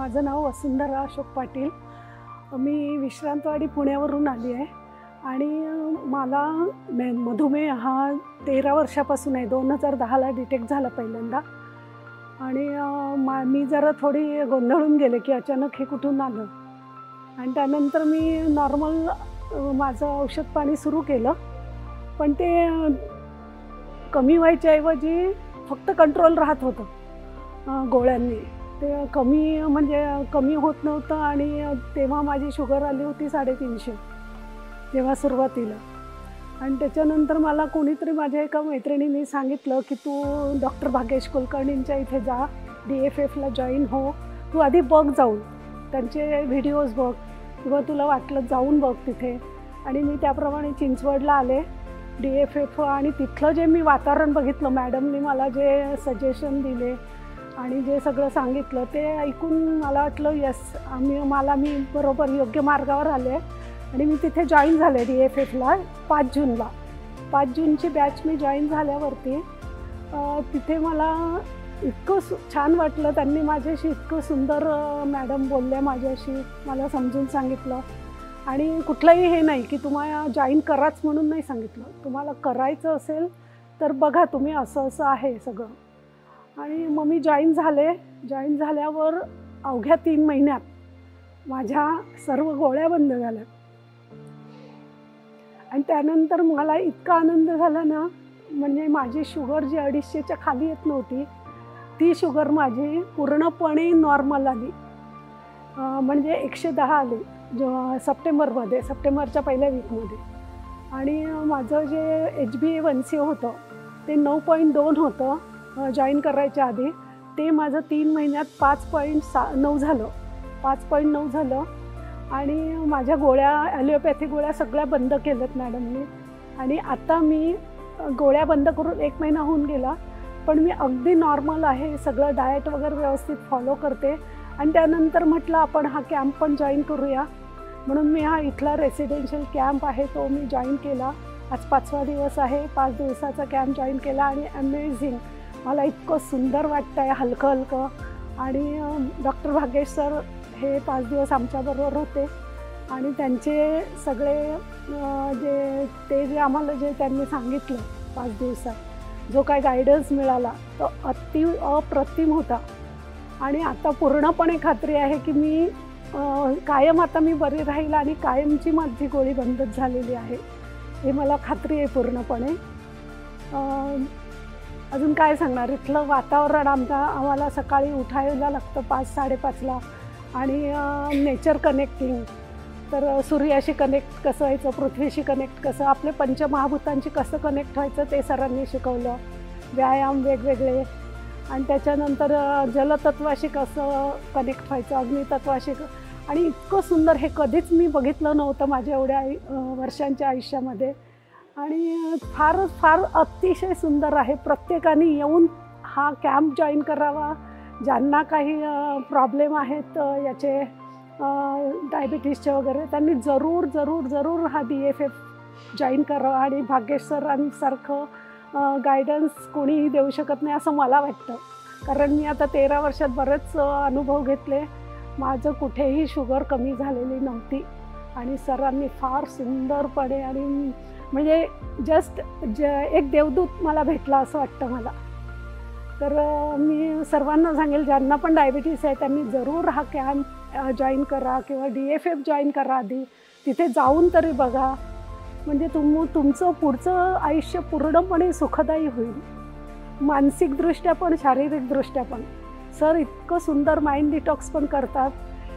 माझं नाव वसुंधरा अशोक पाटील। मी विश्रांतवाडी पुण्यावरून आली आहे आणि मला मधुमेह हा 13 वर्षापासून आहे। 2010ला डिटेक्ट झाला पहिल्यांदा आणि मी जरा थोडी गोंधळून गेले की अचानक हे कुठून आलं आणि त्यानंतर मी नॉर्मल माझं औषध पाणी सुरू केलं, पण ते कमी व्हायच्याऐवजी फक्त कंट्रोल राहत होतं गोळ्यांनी। ते कमी होत नव्हतं आणि तेव्हा माझी शुगर आली होती 350 तेव्हा सुरुवातीला। आणि त्याच्यानंतर मला कोणीतरी माझ्या एका मैत्रिणीने सांगितलं की तू डॉक्टर भाग्येश कुलकर्णींच्या इथे जा, DFFला जॉईन हो, तू आधी बघ जाऊन त्यांचे व्हिडिओज बघ किंवा तुला वाटलं जाऊन बघ तिथे। आणि मी त्याप्रमाणे चिंचवडला आले DFF आणि तिथलं जे मी वातावरण बघितलं, मॅडमने मला जे सजेशन दिले आणि जे सगळं सांगितलं ते ऐकून मला वाटलं यस मी बरोबर योग्य मार्गावर आले आणि मी तिथे जॉईन झाले DFFला 5 जूनला। 5 जूनची बॅच मी जॉईन झाल्यावरती तिथे मला इतकं छान वाटलं। त्यांनी माझ्याशी इतकं सुंदर मॅडम बोलल्या, माझ्याशी मला समजून सांगितलं आणि कुठलंही हे नाही की तुम्हाला जॉईन कराच म्हणून नाही सांगितलं, तुम्हाला करायचं असेल तर बघा तुम्ही असं असं आहे सगळं। आणि मग मी जॉईन झाले। जॉईन झाल्यावर अवघ्या 3 महिन्यात माझ्या सर्व गोळ्या बंद झाल्या आणि त्यानंतर मला इतका आनंद झाला ना, म्हणजे माझी शुगर जी 250च्या खाली येत नव्हती ती शुगर माझी पूर्णपणे नॉर्मल आली, म्हणजे 110 आली सप्टेंबरच्या पहिल्या वीकमध्ये। आणि माझं जे HbA1c होतं ते 9.2 होतं जॉईन करायच्या आधी, ते माझं 3 महिन्यात 5.9 झालं 5.9 झालं। आणि माझ्या गोळ्या ॲलोपॅथी गोळ्या सगळ्या बंद केल्यात मॅडमने आणि आता मी गोळ्या बंद करून 1 महिना होऊन गेला, पण मी अगदी नॉर्मल आहे, सगळं डाएट वगैरे व्यवस्थित फॉलो करते। आणि त्यानंतर म्हटलं आपण हा कॅम्प पण जॉईन करूया, म्हणून मी हा इथला रेसिडेन्शियल कॅम्प आहे तो मी जॉईन केला। आज 5वा दिवस आहे, 5 दिवसाचा कॅम्प जॉईन केला आणि अमेझिंग मला इतकं सुंदर वाटतं आहे, हलकं हलकं। आणि डॉक्टर भाग्येश सर हे 5 दिवस आमच्याबरोबर होते आणि त्यांचे सगळे जे आम्हाला जे त्यांनी सांगितलं 5 दिवसात जो काय गायडन्स मिळाला तो अप्रतिम होता। आणि आता पूर्णपणे खात्री आहे की मी कायम आता मी बरी राहील आणि कायमची माझी गोळी बंदच झालेली आहे, हे मला खात्री आहे पूर्णपणे। अजून काय सांगणार, इथलं वातावरण आम्हाला सकाळी उठायला लागतं 5-5:30ला आणि नेचर कनेक्टिंग, तर सूर्याशी कनेक्ट कसं व्हायचं, पृथ्वीशी कनेक्ट कसं, आपले पंचमहाभूतांशी कसं कनेक्ट व्हायचं ते सरांनी शिकवलं, व्यायाम वेगवेगळे। आणि त्याच्यानंतर जलतत्वाशी कसं कनेक्ट व्हायचं, अग्नितत्वाशी, आणि इतकं सुंदर हे कधीच मी बघितलं नव्हतं माझ्या एवढ्या वर्षांच्या आयुष्यामध्ये। आणि फार अतिशय सुंदर आहे। प्रत्येकाने येऊन हा कॅम्प जॉईन करावा, ज्यांना काही प्रॉब्लेम आहेत याचे डायबिटीसचे वगैरे, त्यांनी जरूर हा DFF जॉईन करावा। आणि भाग्येश सरांसारखं गायडन्स कोणीही देऊ शकत नाही असं मला वाटतं, कारण मी आता 13 वर्षात बरेच अनुभव घेतले, माझं कुठेही शुगर कमी झालेली नव्हती आणि सरांनी फार सुंदरपणे आणि म्हणजे एक देवदूत मला भेटला असं वाटतं मला। तर मी सर्वांना सांगेल ज्यांना पण डायबिटीस आहे त्यांनी जरूर हा कॅम्प जॉईन करा किंवा DFF जॉईन करा, आधी तिथे जाऊन तरी बघा, म्हणजे तुमचं पुढचं आयुष्य पूर्णपणे सुखदायी होईल, मानसिकदृष्ट्या पण शारीरिकदृष्ट्या पण। सर इतकं सुंदर माइंड डिटॉक्स पण करतात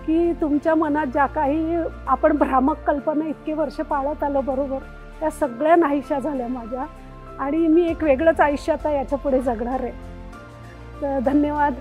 की तुमच्या मनात ज्या काही आपण भ्रामक कल्पना इतके वर्ष पाळत आलो बरोबर, त्या सगळ्या नाहीशा झाल्या माझ्या आणि मी एक वेगळंच आयुष्य आता याच्या पुढे जगणार आहे। तर धन्यवाद।